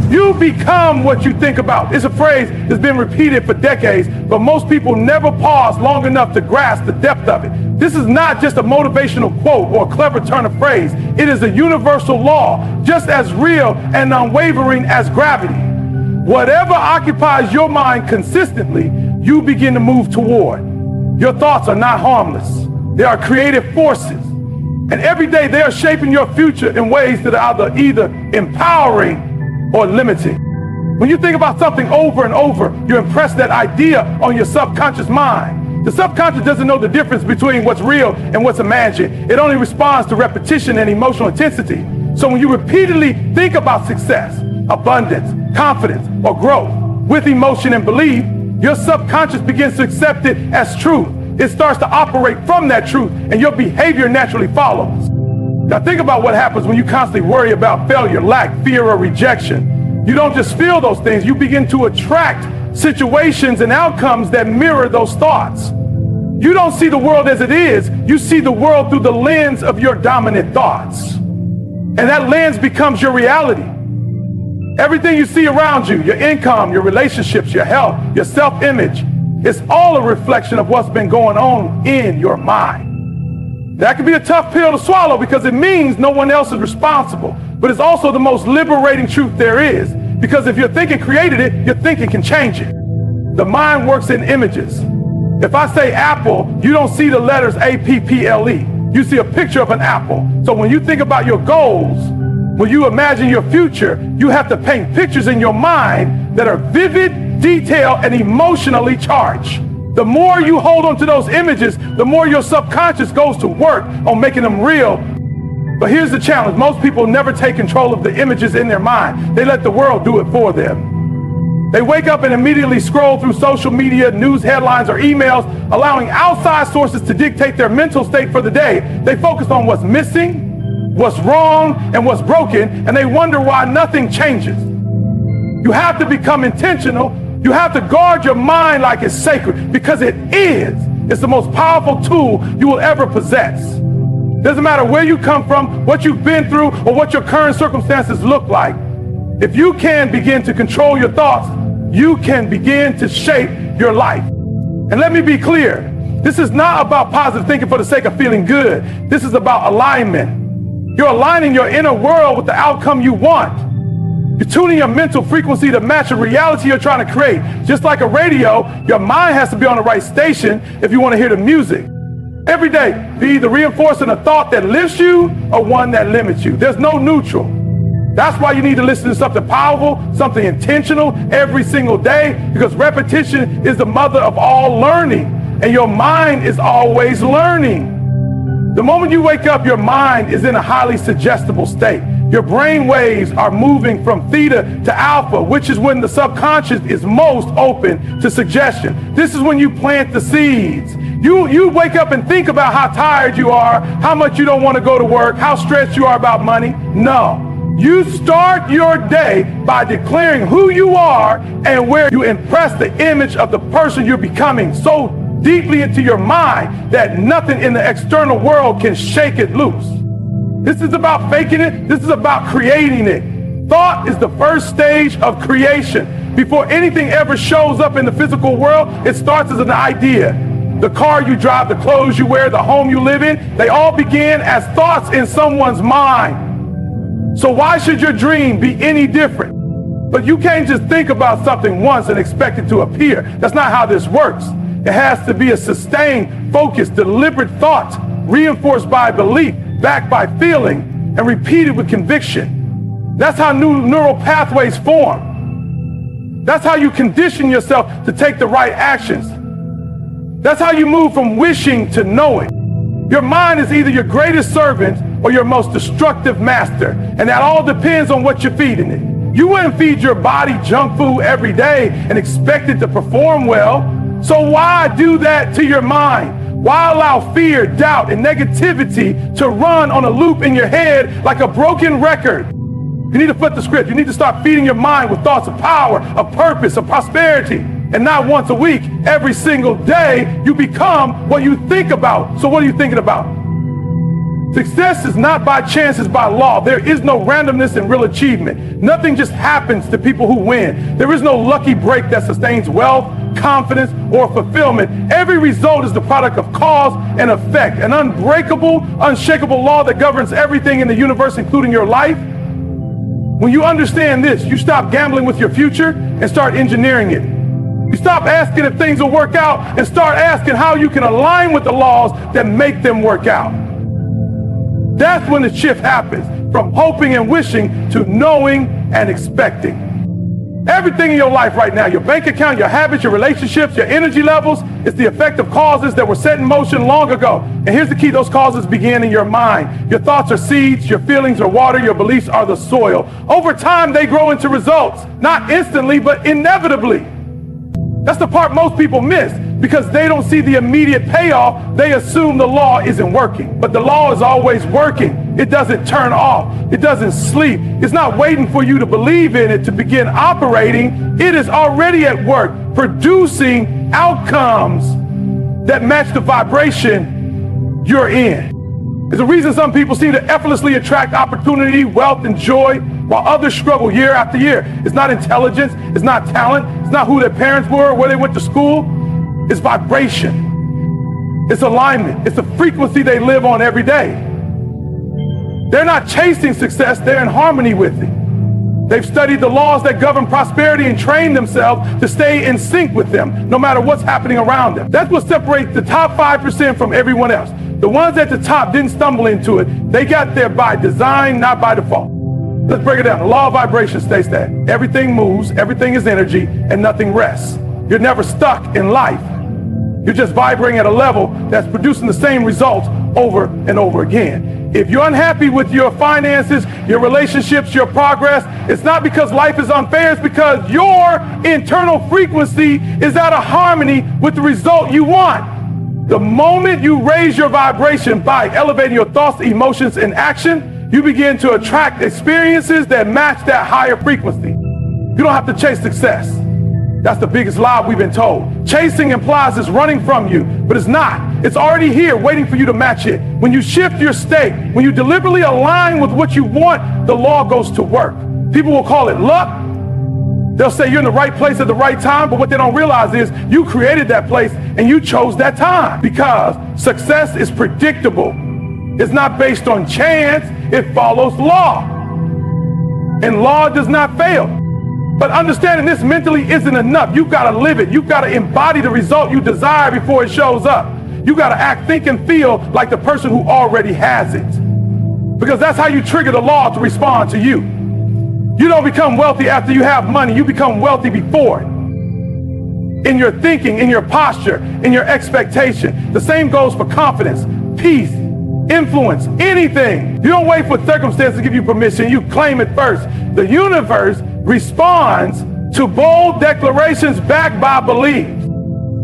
You become what you think about. It's a phrase that's been repeated for decades, but most people never pause long enough to grasp the depth of it. This is not just a motivational quote or a clever turn of phrase. It is a universal law, just as real and unwavering as gravity. Whatever occupies your mind consistently, you begin to move toward. Your thoughts are not harmless. They are creative forces. And every day they are shaping your future in ways that are either empowering or limiting. When you think about something over and over, you impress that idea on your subconscious mind. The subconscious doesn't know the difference between what's real and what's imagined. It only responds to repetition and emotional intensity. So when you repeatedly think about success, abundance, confidence, or growth with emotion and belief, your subconscious begins to accept it as truth. It starts to operate from that truth, and your behavior naturally follows. Now think about what happens when you constantly worry about failure, lack, fear, or rejection. You don't just feel those things, you begin to attract situations and outcomes that mirror those thoughts. You don't see the world as it is, you see the world through the lens of your dominant thoughts. And that lens becomes your reality. Everything you see around you, your income, your relationships, your health, your self-image, it's all a reflection of what's been going on in your mind. That can be a tough pill to swallow because it means no one else is responsible. But it's also the most liberating truth there is. Because if your thinking created it, your thinking can change it. The mind works in images. If I say apple, you don't see the letters A-P-P-L-E. You see a picture of an apple. So when you think about your goals, when you imagine your future, you have to paint pictures in your mind that are vivid, detailed, and emotionally charged. The more you hold on to those images, the more your subconscious goes to work on making them real. But here's the challenge. Most people never take control of the images in their mind. They let the world do it for them. They wake up and immediately scroll through social media, news headlines, or emails, allowing outside sources to dictate their mental state for the day. They focus on what's missing, what's wrong, and what's broken, and they wonder why nothing changes. You have to become intentional. You have to guard your mind like it's sacred, because it is. It's the most powerful tool you will ever possess. Doesn't matter where you come from, what you've been through, or what your current circumstances look like. If you can begin to control your thoughts, you can begin to shape your life. And let me be clear, this is not about positive thinking for the sake of feeling good. This is about alignment. You're aligning your inner world with the outcome you want. You're tuning your mental frequency to match the reality you're trying to create. Just like a radio, your mind has to be on the right station if you want to hear the music. Every day, be either reinforcing a thought that lifts you or one that limits you. There's no neutral. That's why you need to listen to something powerful, something intentional every single day, because repetition is the mother of all learning, and your mind is always learning. The moment you wake up, your mind is in a highly suggestible state. Your brain waves are moving from theta to alpha, which is when the subconscious is most open to suggestion. This is when you plant the seeds. You wake up and think about how tired you are, how much you don't want to go to work, how stressed you are about money. No. You start your day by declaring who you are and where you impress the image of the person you're becoming so deeply into your mind that nothing in the external world can shake it loose. This is about faking it. This is about creating it. Thought is the first stage of creation. Before anything ever shows up in the physical world, it starts as an idea. The car you drive, the clothes you wear, the home you live in, they all begin as thoughts in someone's mind. So why should your dream be any different? But you can't just think about something once and expect it to appear. That's not how this works. It has to be a sustained, focused, deliberate thought, reinforced by belief, backed by feeling, and repeated with conviction. That's how new neural pathways form. That's how you condition yourself to take the right actions. That's how you move from wishing to knowing. Your mind is either your greatest servant or your most destructive master, and that all depends on what you're feeding it. You wouldn't feed your body junk food every day and expect it to perform well. So why do that to your mind? Why allow fear, doubt, and negativity to run on a loop in your head like a broken record? You need to flip the script. You need to start feeding your mind with thoughts of power, of purpose, of prosperity. And not once a week, every single day, you become what you think about. So what are you thinking about? Success is not by chance, it's by law. There is no randomness in real achievement. Nothing just happens to people who win. There is no lucky break that sustains wealth, confidence, or fulfillment. Every result is the product of cause and effect, an unbreakable, unshakable law that governs everything in the universe, including your life. When you understand this, you stop gambling with your future and start engineering it. You stop asking if things will work out and start asking how you can align with the laws that make them work out. That's when the shift happens, from hoping and wishing to knowing and expecting. Everything in your life right now, your bank account, your habits, your relationships, your energy levels, it's the effect of causes that were set in motion long ago. And here's the key, those causes begin in your mind. Your thoughts are seeds, your feelings are water, your beliefs are the soil. Over time, they grow into results, not instantly, but inevitably. That's the part most people miss. Because they don't see the immediate payoff, they assume the law isn't working. But the law is always working. It doesn't turn off. It doesn't sleep. It's not waiting for you to believe in it to begin operating. It is already at work, producing outcomes that match the vibration you're in. There's a reason some people seem to effortlessly attract opportunity, wealth, and joy, while others struggle year after year. It's not intelligence. It's not talent. It's not who their parents were or where they went to school. It's vibration. It's alignment. It's the frequency they live on every day. They're not chasing success. They're in harmony with it. They've studied the laws that govern prosperity and trained themselves to stay in sync with them, no matter what's happening around them. That's what separates the top 5% from everyone else. The ones at the top didn't stumble into it. They got there by design, not by default. Let's break it down. The law of vibration states that everything moves, everything is energy, and nothing rests. You're never stuck in life. You're just vibrating at a level that's producing the same results over and over again. If you're unhappy with your finances, your relationships, your progress, it's not because life is unfair, it's because your internal frequency is out of harmony with the result you want. The moment you raise your vibration by elevating your thoughts, emotions, and action, you begin to attract experiences that match that higher frequency. You don't have to chase success. That's the biggest lie we've been told. Chasing implies it's running from you, but it's not. It's already here waiting for you to match it. When you shift your state, when you deliberately align with what you want, the law goes to work. People will call it luck. They'll say you're in the right place at the right time, but what they don't realize is you created that place and you chose that time. Because success is predictable. It's not based on chance, it follows law. And law does not fail. But understanding this mentally isn't enough. You've got to live it. You've got to embody the result you desire before it shows up. You got to act, think, and feel like the person who already has it. Because that's how you trigger the law to respond to you. You don't become wealthy after you have money. You become wealthy before it. In your thinking, in your posture, in your expectation. The same goes for confidence, peace, influence, anything. You don't wait for circumstances to give you permission. You claim it first. The universe responds to bold declarations backed by beliefs.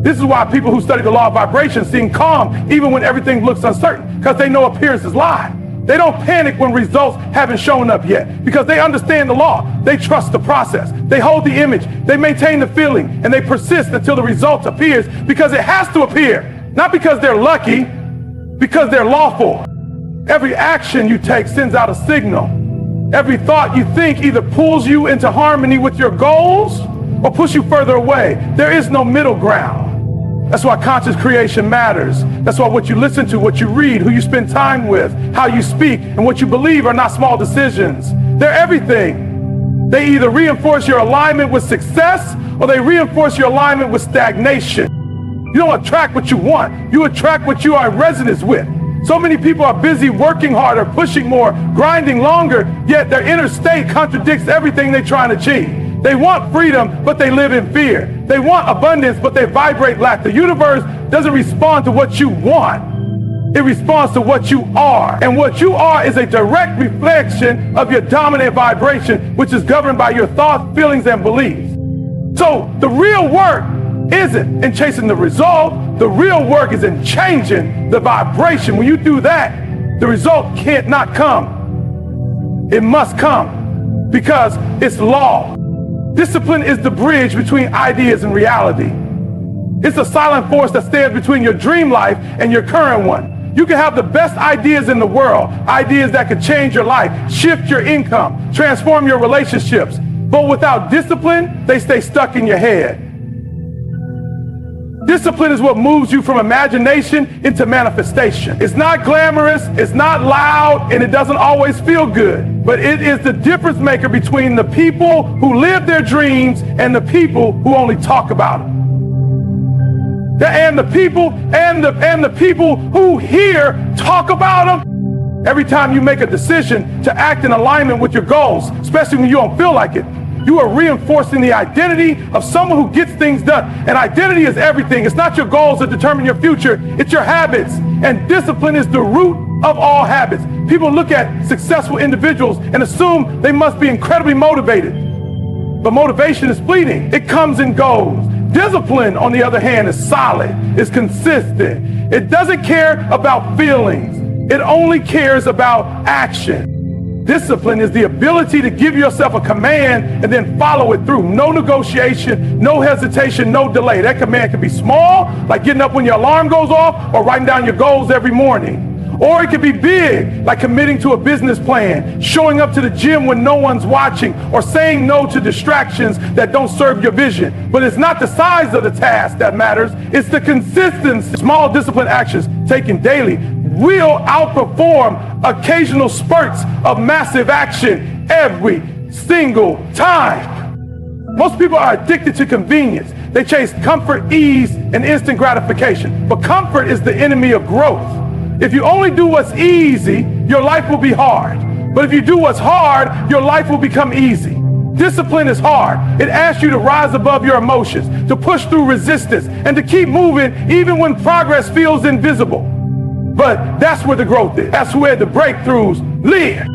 This is why people who study the law of vibration seem calm even when everything looks uncertain, because they know appearances lie. They don't panic when results haven't shown up yet because they understand the law. They trust the process. They hold the image. They maintain the feeling, and they persist until the result appears because it has to appear, not because they're lucky, because they're lawful. Every action you take sends out a signal. Every thought you think either pulls you into harmony with your goals or pushes you further away. There is no middle ground. That's why conscious creation matters. That's why what you listen to, what you read, who you spend time with, how you speak, and what you believe are not small decisions. They're everything. They either reinforce your alignment with success or they reinforce your alignment with stagnation. You don't attract what you want. You attract what you are in resonance with. So many people are busy working harder, pushing more, grinding longer, yet their inner state contradicts everything they're trying to achieve. They want freedom, but they live in fear. They want abundance, but they vibrate lack. The universe doesn't respond to what you want. It responds to what you are. And what you are is a direct reflection of your dominant vibration, which is governed by your thoughts, feelings, and beliefs. So the real work isn't in chasing the result. The real work is in changing the vibration. When you do that, the result can't not come. It must come because it's law. Discipline is the bridge between ideas and reality. It's a silent force that stands between your dream life and your current one. You can have the best ideas in the world, ideas that could change your life, shift your income, transform your relationships. But without discipline, they stay stuck in your head. Discipline is what moves you from imagination into manifestation. It's not glamorous, it's not loud, and it doesn't always feel good. But it is the difference maker between the people who live their dreams and the people who only talk about them. And the people who hear talk about them. Every time you make a decision to act in alignment with your goals, especially when you don't feel like it, you are reinforcing the identity of someone who gets things done. And identity is everything. It's not your goals that determine your future. It's your habits. And discipline is the root of all habits. People look at successful individuals and assume they must be incredibly motivated. But motivation is fleeting. It comes and goes. Discipline, on the other hand, is solid. It's consistent. It doesn't care about feelings. It only cares about action. Discipline is the ability to give yourself a command and then follow it through. No negotiation, no hesitation, no delay. That command can be small, like getting up when your alarm goes off, or writing down your goals every morning. Or it could be big, like committing to a business plan, showing up to the gym when no one's watching, or saying no to distractions that don't serve your vision. But it's not the size of the task that matters, it's the consistency. Small discipline actions taken daily will outperform occasional spurts of massive action every single time. Most people are addicted to convenience. They chase comfort, ease, and instant gratification. But comfort is the enemy of growth. If you only do what's easy, your life will be hard. But if you do what's hard, your life will become easy. Discipline is hard. It asks you to rise above your emotions, to push through resistance, and to keep moving even when progress feels invisible. But that's where the growth is. That's where the breakthroughs live.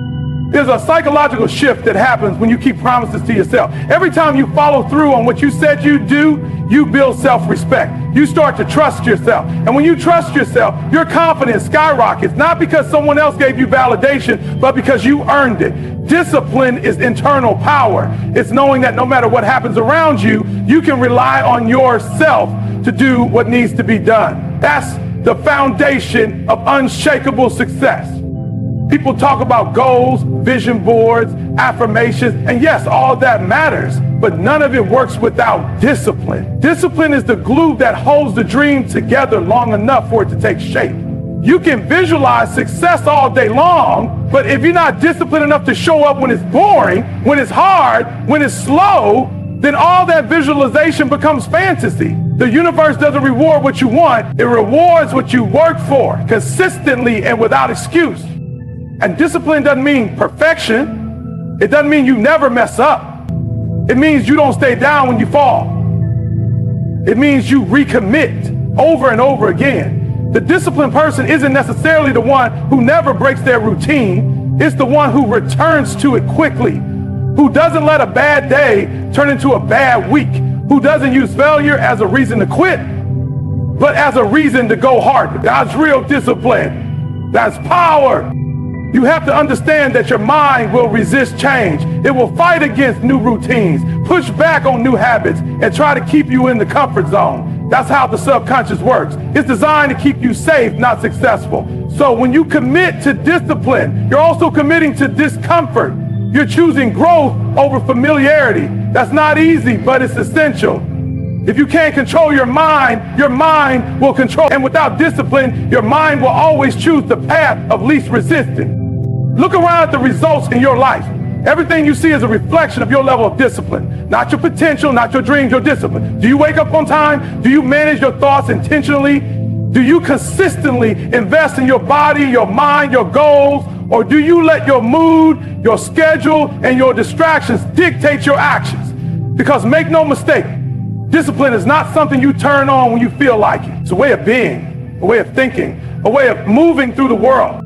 There's a psychological shift that happens when you keep promises to yourself. Every time you follow through on what you said you'd do, you build self-respect. You start to trust yourself. And when you trust yourself, your confidence skyrockets, not because someone else gave you validation, but because you earned it. Discipline is internal power. It's knowing that no matter what happens around you, you can rely on yourself to do what needs to be done. That's the foundation of unshakable success. People talk about goals, vision boards, affirmations, and yes, all that matters, but none of it works without discipline. Discipline is the glue that holds the dream together long enough for it to take shape. You can visualize success all day long, but if you're not disciplined enough to show up when it's boring, when it's hard, when it's slow, then all that visualization becomes fantasy. The universe doesn't reward what you want, it rewards what you work for, consistently and without excuse. And discipline doesn't mean perfection. It doesn't mean you never mess up. It means you don't stay down when you fall. It means you recommit over and over again. The disciplined person isn't necessarily the one who never breaks their routine. It's the one who returns to it quickly, who doesn't let a bad day turn into a bad week, who doesn't use failure as a reason to quit, but as a reason to go harder. That's real discipline. That's power. You have to understand that your mind will resist change. It will fight against new routines, push back on new habits, and try to keep you in the comfort zone. That's how the subconscious works. It's designed to keep you safe, not successful. So when you commit to discipline, you're also committing to discomfort. You're choosing growth over familiarity. That's not easy, but it's essential. If you can't control your mind will control. And without discipline, your mind will always choose the path of least resistance. Look around at the results in your life. Everything you see is a reflection of your level of discipline. Not your potential, not your dreams, your discipline. Do you wake up on time? Do you manage your thoughts intentionally? Do you consistently invest in your body, your mind, your goals? Or do you let your mood, your schedule, and your distractions dictate your actions? Because make no mistake, discipline is not something you turn on when you feel like it. It's a way of being, a way of thinking, a way of moving through the world.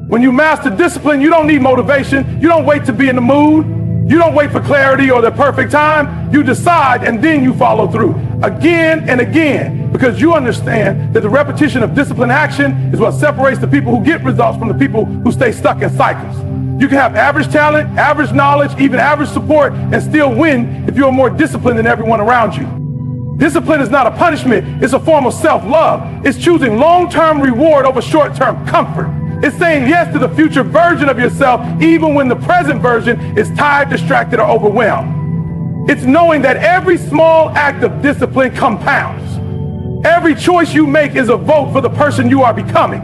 When you master discipline, you don't need motivation. You don't wait to be in the mood. You don't wait for clarity or the perfect time. You decide and then you follow through again and again, because you understand that the repetition of disciplined action is what separates the people who get results from the people who stay stuck in cycles. You can have average talent, average knowledge, even average support, and still win if you're more disciplined than everyone around you. Discipline is not a punishment, it's a form of self-love. It's choosing long-term reward over short-term comfort. It's saying yes to the future version of yourself even when the present version is tired, distracted, or overwhelmed. It's knowing that every small act of discipline compounds. Every choice you make is a vote for the person you are becoming.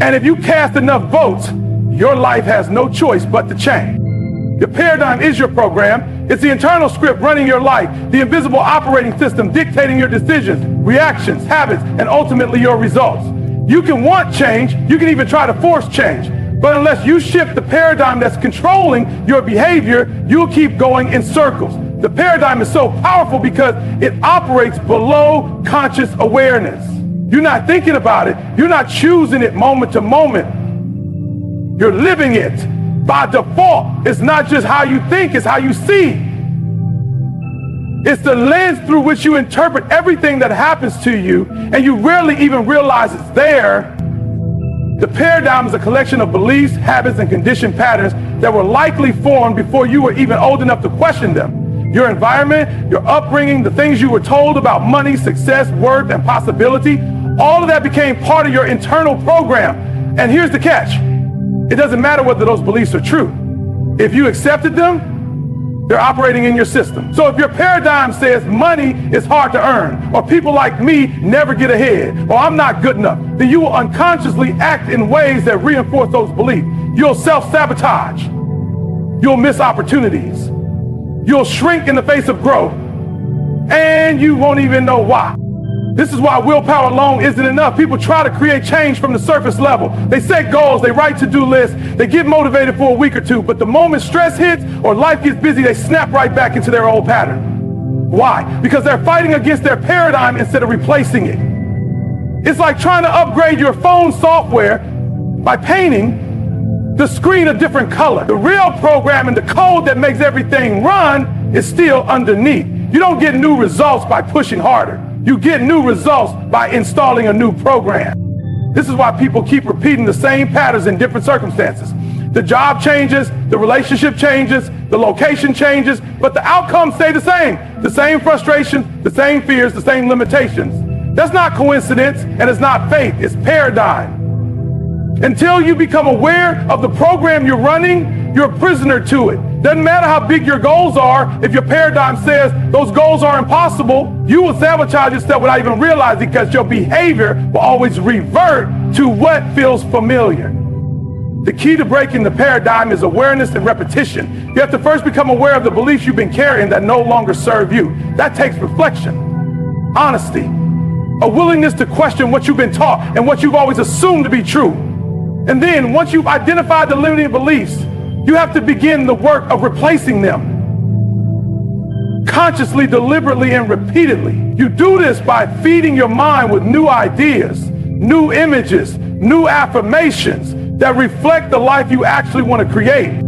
And if you cast enough votes, your life has no choice but to change. Your paradigm is your program. It's the internal script running your life, the invisible operating system dictating your decisions, reactions, habits, and ultimately your results. You can want change, you can even try to force change, but unless you shift the paradigm that's controlling your behavior, you'll keep going in circles. The paradigm is so powerful because it operates below conscious awareness. You're not thinking about it, you're not choosing it moment to moment. You're living it. By default, it's not just how you think, it's how you see. It's the lens through which you interpret everything that happens to you, and you rarely even realize it's there. The paradigm is a collection of beliefs, habits, and conditioned patterns that were likely formed before you were even old enough to question them. Your environment, your upbringing, the things you were told about money, success, worth, and possibility, all of that became part of your internal program. And here's the catch. It doesn't matter whether those beliefs are true. If you accepted them, they're operating in your system. So if your paradigm says money is hard to earn, or people like me never get ahead, or I'm not good enough, then you will unconsciously act in ways that reinforce those beliefs. You'll self-sabotage. You'll miss opportunities. You'll shrink in the face of growth. And you won't even know why. This is why willpower alone isn't enough. People try to create change from the surface level. They set goals, they write to-do lists, they get motivated for a week or two, but the moment stress hits or life gets busy, they snap right back into their old pattern. Why? Because they're fighting against their paradigm instead of replacing it. It's like trying to upgrade your phone software by painting the screen a different color. The real program and the code that makes everything run is still underneath. You don't get new results by pushing harder. You get new results by installing a new program. This is why people keep repeating the same patterns in different circumstances. The job changes, the relationship changes, the location changes, but the outcomes stay the same. The same frustrations, the same fears, the same limitations. That's not coincidence, and it's not fate, it's paradigm. Until you become aware of the program you're running, you're a prisoner to it. Doesn't matter how big your goals are, if your paradigm says those goals are impossible, you will sabotage yourself without even realizing, because your behavior will always revert to what feels familiar. The key to breaking the paradigm is awareness and repetition. You have to first become aware of the beliefs you've been carrying that no longer serve you. That takes reflection, honesty, a willingness to question what you've been taught and what you've always assumed to be true. And then once you've identified the limiting beliefs, you have to begin the work of replacing them. Consciously, deliberately, and repeatedly. You do this by feeding your mind with new ideas, new images, new affirmations that reflect the life you actually want to create.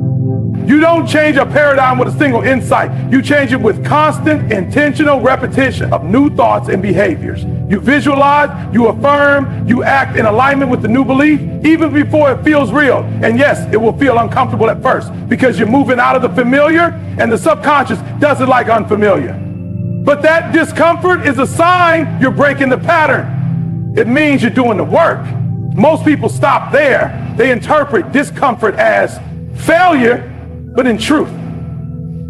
You don't change a paradigm with a single insight. You change it with constant, intentional repetition of new thoughts and behaviors. You visualize, you affirm, you act in alignment with the new belief, even before it feels real. And yes, it will feel uncomfortable at first because you're moving out of the familiar, and the subconscious doesn't like unfamiliar. But that discomfort is a sign you're breaking the pattern. It means you're doing the work. Most people stop there. They interpret discomfort as failure, but in truth,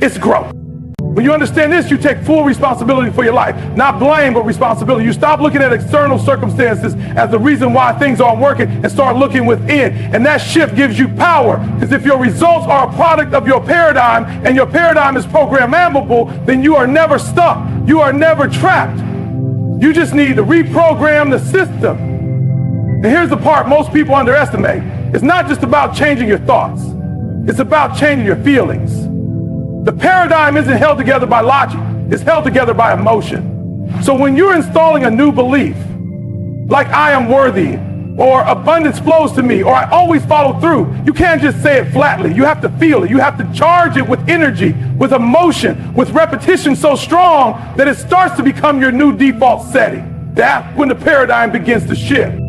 it's growth. When you understand this, you take full responsibility for your life. Not blame, but responsibility. You stop looking at external circumstances as the reason why things aren't working and start looking within. And that shift gives you power. Because if your results are a product of your paradigm and your paradigm is programmable, then you are never stuck. You are never trapped. You just need to reprogram the system. And here's the part most people underestimate. It's not just about changing your thoughts. It's about changing your feelings. The paradigm isn't held together by logic. It's held together by emotion. So when you're installing a new belief, like I am worthy, or abundance flows to me, or I always follow through, you can't just say it flatly. You have to feel it. You have to charge it with energy, with emotion, with repetition so strong that it starts to become your new default setting. That's when the paradigm begins to shift.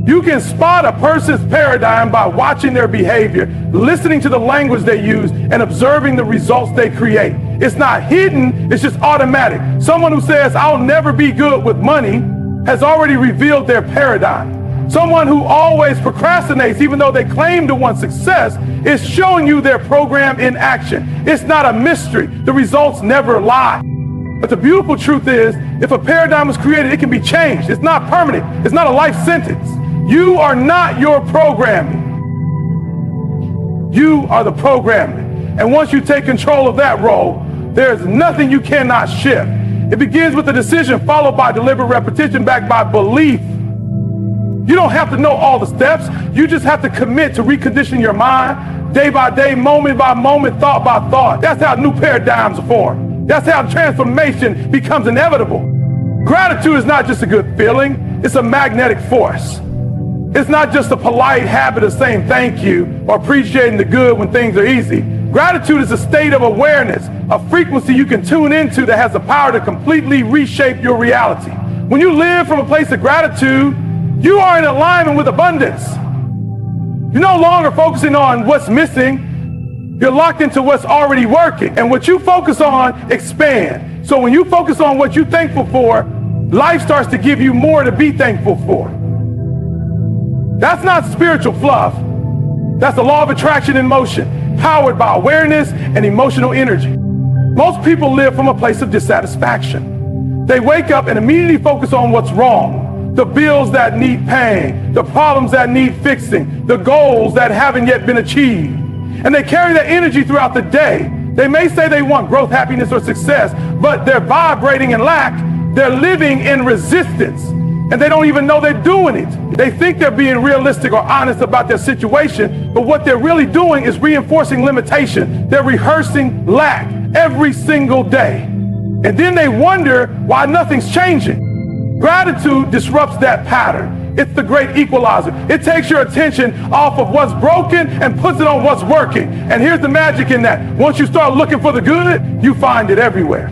You can spot a person's paradigm by watching their behavior, listening to the language they use, and observing the results they create. It's not hidden, it's just automatic. Someone who says, I'll never be good with money, has already revealed their paradigm. Someone who always procrastinates, even though they claim to want success, is showing you their program in action. It's not a mystery. The results never lie. But the beautiful truth is, if a paradigm is created, it can be changed. It's not permanent. It's not a life sentence. You are not your programming. You are the programming. And once you take control of that role, there is nothing you cannot shift. It begins with a decision followed by deliberate repetition backed by belief. You don't have to know all the steps. You just have to commit to reconditioning your mind day by day, moment by moment, thought by thought. That's how new paradigms are formed. That's how transformation becomes inevitable. Gratitude is not just a good feeling. It's a magnetic force. It's not just a polite habit of saying thank you or appreciating the good when things are easy. Gratitude is a state of awareness, a frequency you can tune into that has the power to completely reshape your reality. When you live from a place of gratitude, you are in alignment with abundance. You're no longer focusing on what's missing. You're locked into what's already working. And what you focus on expands. So when you focus on what you're thankful for, life starts to give you more to be thankful for. That's not spiritual fluff. That's the law of attraction in motion, powered by awareness and emotional energy. Most people live from a place of dissatisfaction. They wake up and immediately focus on what's wrong. The bills that need paying, the problems that need fixing, the goals that haven't yet been achieved. And they carry that energy throughout the day. They may say they want growth, happiness, or success, but they're vibrating in lack. They're living in resistance, and they don't even know they're doing it. They think they're being realistic or honest about their situation, but what they're really doing is reinforcing limitation. They're rehearsing lack every single day. And then they wonder why nothing's changing. Gratitude disrupts that pattern. It's the great equalizer. It takes your attention off of what's broken and puts it on what's working. And here's the magic in that. Once you start looking for the good, you find it everywhere.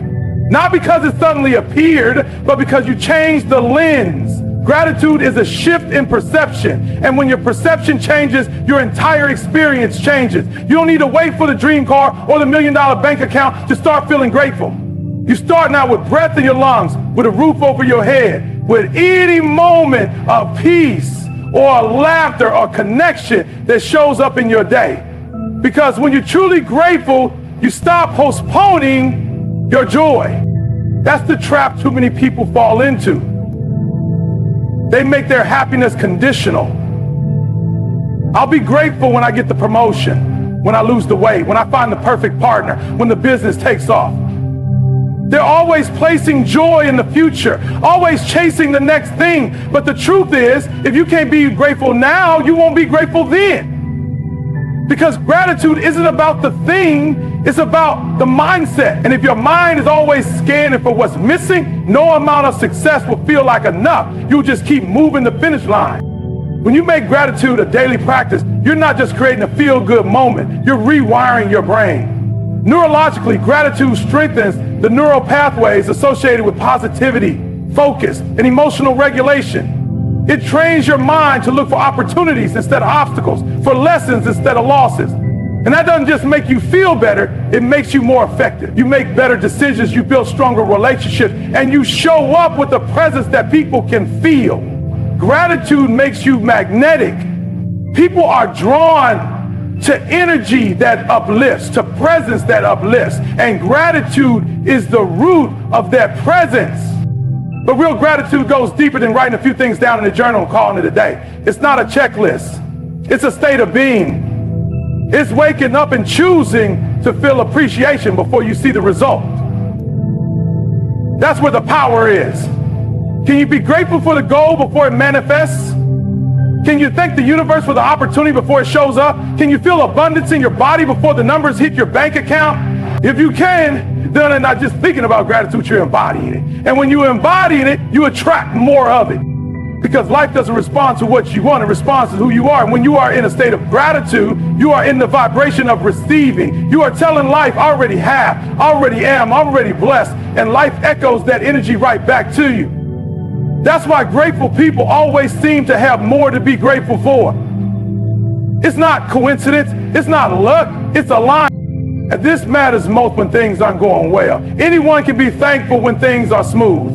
Not because it suddenly appeared, but because you changed the lens. Gratitude is a shift in perception. And when your perception changes, your entire experience changes. You don't need to wait for the dream car or the $1 million bank account to start feeling grateful. You start now with breath in your lungs, with a roof over your head, with any moment of peace or laughter or connection that shows up in your day. Because when you're truly grateful, you stop postponing your joy. That's the trap too many people fall into. They make their happiness conditional. I'll be grateful when I get the promotion, when I lose the weight, when I find the perfect partner, when the business takes off. They're always placing joy in the future, always chasing the next thing. But the truth is, if you can't be grateful now, you won't be grateful then. Because gratitude isn't about the thing, it's about the mindset. And if your mind is always scanning for what's missing, no amount of success will feel like enough. You'll just keep moving the finish line. When you make gratitude a daily practice, you're not just creating a feel-good moment, you're rewiring your brain. Neurologically, gratitude strengthens the neural pathways associated with positivity, focus, and emotional regulation. It trains your mind to look for opportunities instead of obstacles, for lessons instead of losses. And that doesn't just make you feel better, it makes you more effective. You make better decisions, you build stronger relationships, and you show up with a presence that people can feel. Gratitude makes you magnetic. People are drawn to energy that uplifts, to presence that uplifts. And gratitude is the root of that presence. But real gratitude goes deeper than writing a few things down in a journal and calling it a day. It's not a checklist. It's a state of being. It's waking up and choosing to feel appreciation before you see the result. That's where the power is. Can you be grateful for the goal before it manifests? Can you thank the universe for the opportunity before it shows up? Can you feel abundance in your body before the numbers hit your bank account? If you can, then you're not just thinking about gratitude, you're embodying it. And when you embody it, you attract more of it. Because life doesn't respond to what you want, it responds to who you are. And when you are in a state of gratitude, you are in the vibration of receiving. You are telling life, I already have, I already am, I'm already blessed. And life echoes that energy right back to you. That's why grateful people always seem to have more to be grateful for. It's not coincidence, it's not luck, it's alignment. And this matters most when things aren't going well. Anyone can be thankful when things are smooth.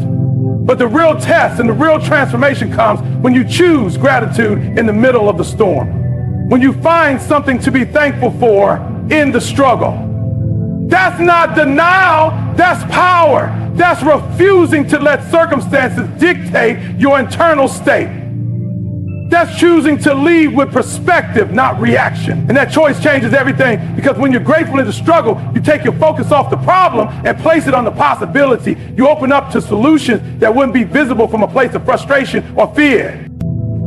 But the real test and the real transformation comes when you choose gratitude in the middle of the storm. When you find something to be thankful for in the struggle. That's not denial, that's power. That's refusing to let circumstances dictate your internal state. That's choosing to lead with perspective, not reaction. And that choice changes everything, because when you're grateful in the struggle, you take your focus off the problem and place it on the possibility. You open up to solutions that wouldn't be visible from a place of frustration or fear.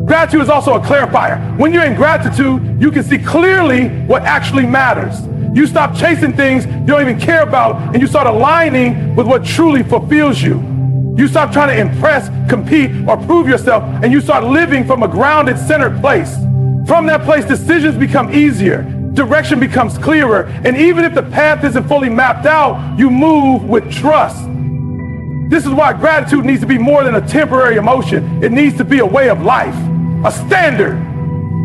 Gratitude is also a clarifier. When you're in gratitude, you can see clearly what actually matters. You stop chasing things you don't even care about, and you start aligning with what truly fulfills you. You stop trying to impress, compete, or prove yourself, and you start living from a grounded, centered place. From that place, decisions become easier, direction becomes clearer, and even if the path isn't fully mapped out, you move with trust. This is why gratitude needs to be more than a temporary emotion. It needs to be a way of life, a standard,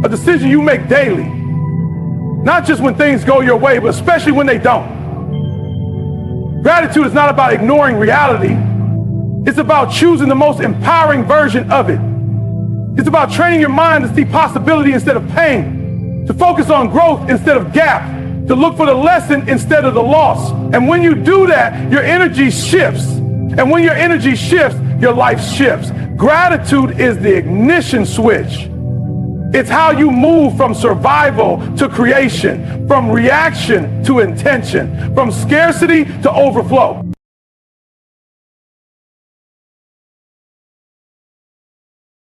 a decision you make daily. Not just when things go your way, but especially when they don't. Gratitude is not about ignoring reality. It's about choosing the most empowering version of it. It's about training your mind to see possibility instead of pain, to focus on growth instead of gap, to look for the lesson instead of the loss. And when you do that, your energy shifts. And when your energy shifts, your life shifts. Gratitude is the ignition switch. It's how you move from survival to creation, from reaction to intention, from scarcity to overflow.